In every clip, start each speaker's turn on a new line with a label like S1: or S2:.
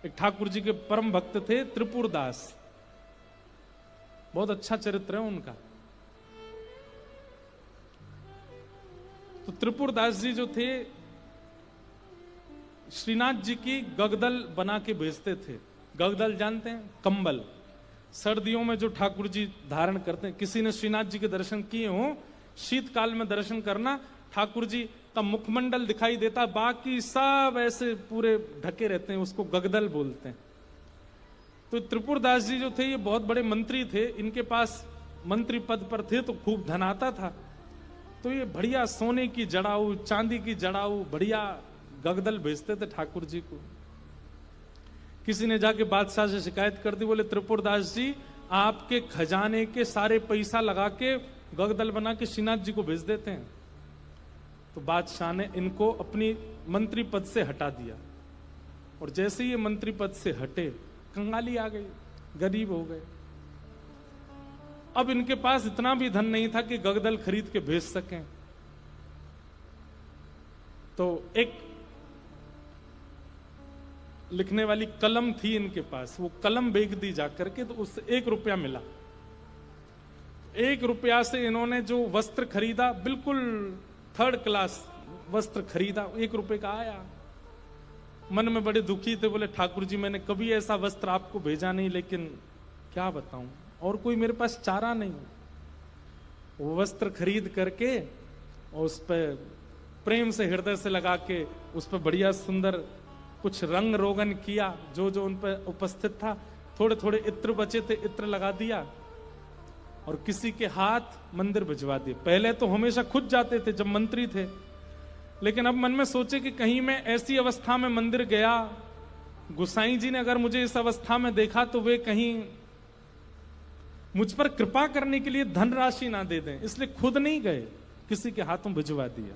S1: एक ठाकुर जी के परम भक्त थे त्रिपुरदास, बहुत अच्छा चरित्र है उनका। तो त्रिपुरदास जी जो थे, श्रीनाथ जी की गगदल बना के भेजते थे। गगदल जानते हैं? कंबल, सर्दियों में जो ठाकुर जी धारण करते हैं। किसी ने श्रीनाथ जी के दर्शन किए हो, शीतकाल में दर्शन करना, ठाकुर जी का मुखमंडल दिखाई देता, बाकी सब ऐसे पूरे ढके रहते हैं, उसको गगदल बोलते हैं। तो त्रिपुरदास जी जो थे ये बहुत बड़े मंत्री थे, इनके पास मंत्री पद पर थे तो खूब धन आता था। तो ये बढ़िया सोने की जड़ाऊ, चांदी की जड़ाऊ, बढ़िया गगदल भेजते थे ठाकुर जी को। किसी ने जाके बादशाह से शिकायत कर दी, बोले त्रिपुरदास जी आपके खजाने के सारे पैसा लगा के गगदल बना के श्रीनाथ जी को भेज देते हैं। तो बादशाह ने इनको अपनी मंत्री पद से हटा दिया, और जैसे ये मंत्री पद से हटे, कंगाली आ गई, गरीब हो गए। अब इनके पास इतना भी धन नहीं था कि गगदल खरीद के भेज सकें। तो एक लिखने वाली कलम थी इनके पास, वो कलम बेच दी जाकर के, तो उससे 1 रुपया मिला। 1 रुपया से इन्होंने जो वस्त्र खरीदा, बिल्कुल 3rd क्लास वस्त्र खरीदा, 1 रुपए का आया। मन में बड़े दुखी थे, बोले ठाकुर जी मैंने कभी ऐसा वस्त्र आपको भेजा नहीं, लेकिन क्या बताऊं, और कोई मेरे पास चारा नहीं। वो वस्त्र खरीद करके और उस पर प्रेम से हृदय से लगा के उस पर बढ़िया सुंदर कुछ रंग रोगन किया, जो जो उन पर उपस्थित था। थोड़े थोड़े इत्र बचे थे, इत्र लगा दिया और किसी के हाथ मंदिर भिजवा दिए। पहले तो हमेशा खुद जाते थे जब मंत्री थे, लेकिन अब मन में सोचे कि कहीं मैं ऐसी अवस्था में मंदिर गया, गुसाई जी ने अगर मुझे इस अवस्था में देखा तो वे कहीं मुझ पर कृपा करने के लिए धनराशि ना दे दें, इसलिए खुद नहीं गए, किसी के हाथों भिजवा दिया।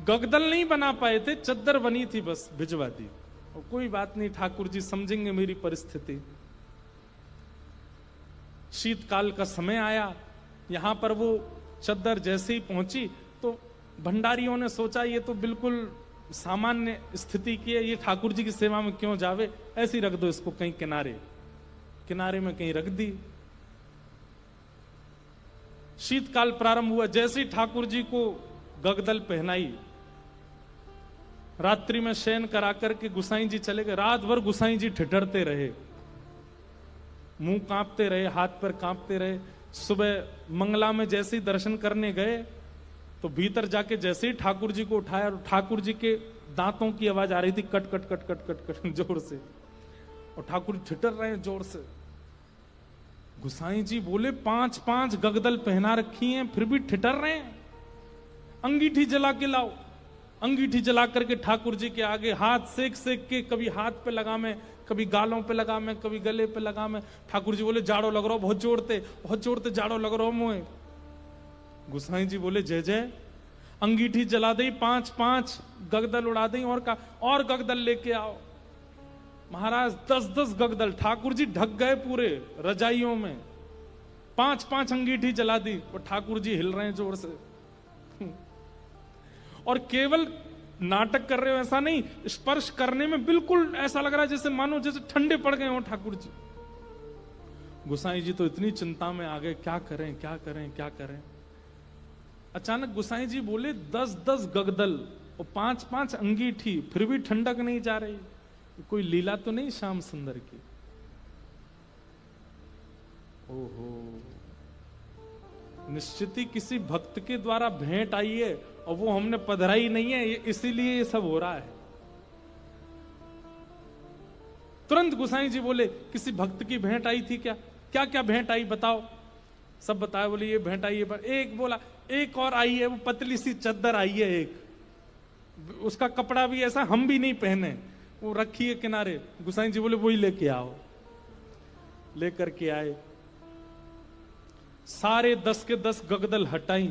S1: गगदल नहीं बना पाए थे, चद्दर बनी थी, बस भिजवा दी। और कोई बात नहीं, ठाकुर जी समझेंगे मेरी परिस्थिति। शीतकाल का समय आया, यहां पर वो चद्दर जैसे ही पहुंची तो भंडारियों ने सोचा ये तो बिल्कुल सामान्य स्थिति की है, ये ठाकुर जी की सेवा में क्यों जावे, ऐसे ही रख दो इसको कहीं किनारे, किनारे में कहीं रख दी। शीतकाल प्रारंभ हुआ, जैसे ही ठाकुर जी को गगदल पहनाई, रात्रि में शयन करा करके गुसाई जी चले गए। रात भर गुसाई जी ठिठरते रहे, मुंह कांपते रहे, हाथ पर कांपते रहे। सुबह मंगला में जैसे ही दर्शन करने गए तो भीतर जाके जैसे ही ठाकुर जी को उठाया, ठाकुर जी के दांतों की आवाज आ रही थी, cut cut cut cut cut cut जोर से, और ठाकुर जी ठिठर रहे हैं जोर से। गुसाई जी बोले 5-5 गगदल पहना रखी हैं, फिर भी ठिठर रहे हैं, अंगीठी जला के लाओ। अंगीठी जला करके ठाकुर जी के आगे हाथ सेक सेक के, कभी हाथ पे लगा मैं, कभी गालों पे लगा मैं, कभी गले पे लगा मैं। ठाकुर जी बोले जाड़ो लग रहा हो, बहुत जोड़ते जाड़ो लग रहा हो मुझे। गुसाई जी बोले जय जय। अंगीठी जला दी, 5-5 गगदल उड़ा दी, और गगदल लेके आओ। महाराज 10-10 गगदल, ठाकुर जी ढक गए पूरे रजाइयों में। 5-5 अंगीठी जला दी और ठाकुर जी हिल रहे हैं जोर से। और केवल नाटक कर रहे हो ऐसा नहीं, स्पर्श करने में बिल्कुल ऐसा लग रहा है जैसे मानो जैसे ठंडे पड़ गए हो ठाकुर जी। गुसाई जी तो इतनी चिंता में आ गए, क्या करें क्या करें क्या करें। अचानक गुसाई जी बोले 10-10 गगदल और 5-5 अंगीठी, फिर भी ठंडक नहीं जा रही, कोई लीला तो नहीं श्याम सुंदर की। ओहो, निश्चित ही किसी भक्त के द्वारा भेंट आई है और वो हमने पधराई नहीं है, इसीलिए ये सब हो रहा है। तुरंत गुसाई जी बोले किसी भक्त की भेंट आई थी क्या? क्या क्या भेंट आई बताओ। सब बताया, बोले ये भेंट आई है। पर एक बोला एक और आई है, वो पतली सी चद्दर आई है एक, उसका कपड़ा भी ऐसा हम भी नहीं पहने, वो रखी है किनारे। गुसाई जी बोले वही लेके आओ। लेकर के आए, सारे 10 के 10 गगदल हटाई,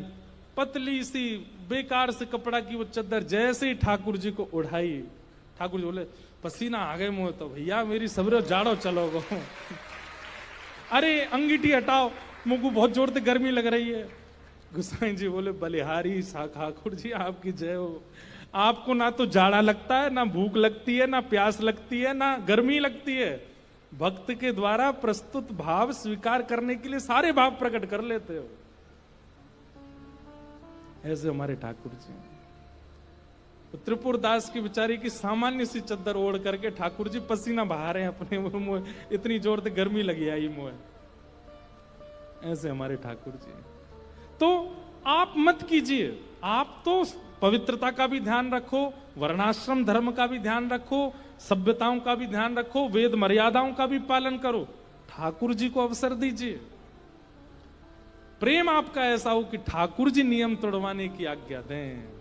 S1: पतली सी बेकार से कपड़ा की वो चद्दर जैसे ही ठाकुर जी को उड़ाई, ठाकुर जी बोले पसीना आ गए मुंह, तो भैया मेरी सबरे जाड़ो चलो गो। अरे अंगीठी हटाओ, मुंह को बहुत जोर से गर्मी लग रही है। गुसाई जी बोले बलिहारी ठाकुर जी आपकी जय हो, आपको ना तो जाड़ा लगता है, ना भूख लगती है, ना प्यास लगती है, ना गर्मी लगती है। भक्त के द्वारा प्रस्तुत भाव स्वीकार करने के लिए सारे भाव प्रकट कर लेते हो। ऐसे हमारे ठाकुर जी। तो त्रिपुर दास की बेचारी की सामान्य सी चद्दर ओढ़ करके ठाकुर जी पसीना बहा रहे हैं अपने मुंह, इतनी जोर से गर्मी लगी आई मुंह। ऐसे हमारे ठाकुर जी। तो आप मत कीजिए, आप तो पवित्रता का भी ध्यान रखो, वर्णाश्रम धर्म का भी ध्यान रखो, सभ्यताओं का भी ध्यान रखो, वेद मर्यादाओं का भी पालन करो। ठाकुर जी को अवसर दीजिए। प्रेम आपका ऐसा हो कि ठाकुर जी नियम तोड़वाने की आज्ञा दें।